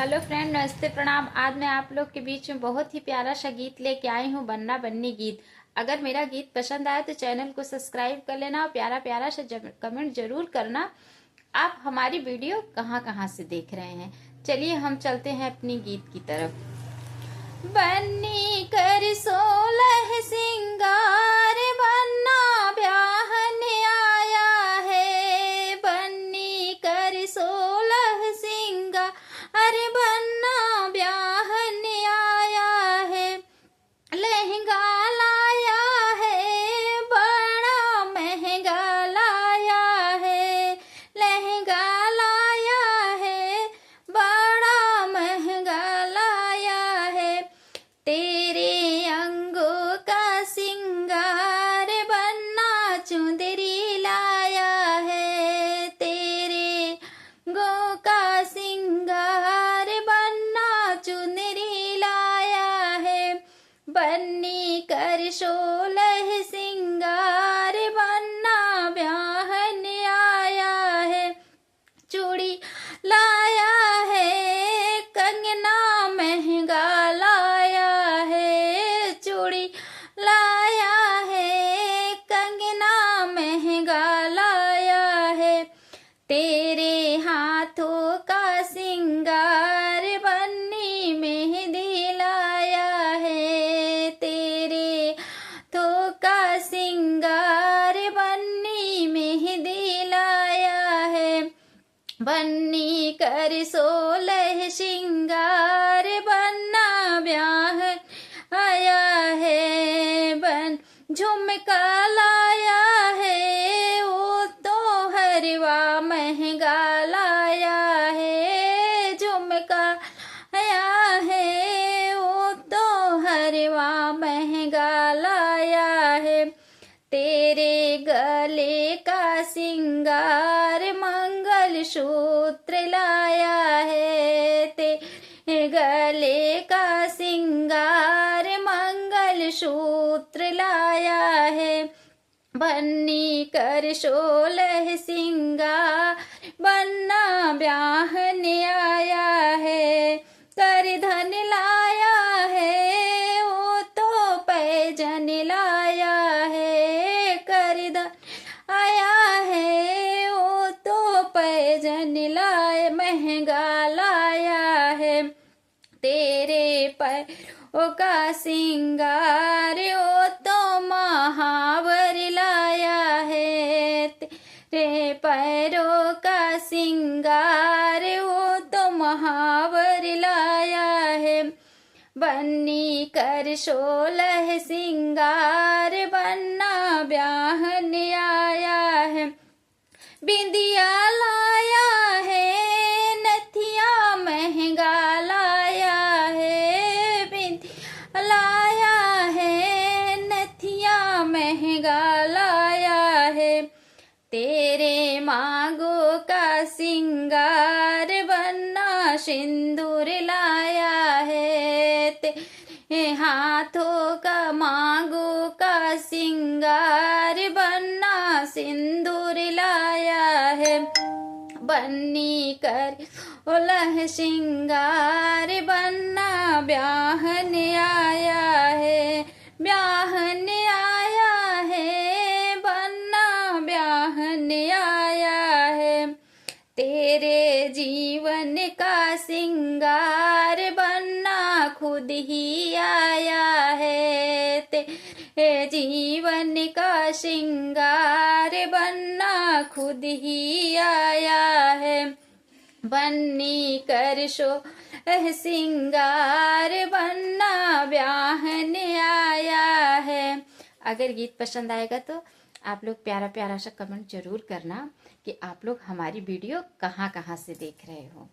Hello friend, नमस्ते, प्रणाम। आज मैं आप लोग के बीच में बहुत ही प्यारा सा गीत लेके आई हूँ, बन्ना बन्नी गीत। अगर मेरा गीत पसंद आया तो चैनल को सब्सक्राइब कर लेना और प्यारा प्यारा सा कमेंट जरूर करना। आप हमारी वीडियो कहाँ कहाँ से देख रहे हैं। चलिए हम चलते हैं अपनी गीत की तरफ। बन्नी कर 16 सिंगार, बन्ना ब्याहन आया है। बन्नी कर 16 सिंगार, अरे बन्ना ब्याहन आया है। लहंगा लाया है, बड़ा महंगा लाया है। लहंगा लाया है, बड़ा महंगा लाया है। तेरे अंगों का सिंगार, बन्ना चुंदरी लाया है। तेरे अंगों का सिंगार, बन्ना चुनरी लाया है। बन्नी कर 16 सिंगार, बन्ना ब्याहन आया है। चूड़ी लाया है, कंगना महंगा लाया है। चूड़ी लाया है, कंगना महंगा लाया है। तेरे हाथों का सिंगार, बन्नी मेहंदी लाया है। तेरे हाथों का सिंगार, बन्नी मेहंदी लाया है। बन्नी कर 16 सिंगार, बन्ना ब्याहन आया है। बन झुमका लाया है, वो तो हरवा महंगा लाया है। झुमका आया है, वो तो हरवा महंगा लाया है। तेरे गले का सिंगार, मंगल सूत्र लाया है। तेरे गले का सिंगार, मंगल सूत्र लाया है। बन्नी कर 16 सिंगार, बन्ना ब्याहन आया है। कर धन लाया है, वो तो पैजन लाया है। कर धन आया है, वो तो पैजन लाया महंगा लाया है। तेरे पैरों का सिंगार, वो तो महावर लाया है। तेरे पैरों का सिंगार, वो तो महावर लाया है। बन्नी कर 16 सिंगार, बन्ना ब्याहन आया है। बिंदिया लाया है, नथिया महंगा लाया है। बिंदिया लाया है, नथिया महंगा लाया है। तेरे मांगों का सिंगार, बन्ना सिंदूर लाया है। तेरे हाथों का मांगों का सिंगार, बन्ना सिंदूर लाया है। बन्नी कर 16 सिंगार, बन्ना ब्याहन आया है। ब्याहन आया है, बन्ना ब्याहन आया है। तेरे जीवन का सिंगार, बन्ना खुद ही आया है। तेरे जीवन का सिंगार, बन्ना खुद ही आया है। बन्नी कर 16 सिंगार, बन्ना ब्याहन आया है। अगर गीत पसंद आएगा तो आप लोग प्यारा प्यारा सा कमेंट जरूर करना कि आप लोग हमारी वीडियो कहाँ कहाँ से देख रहे हो।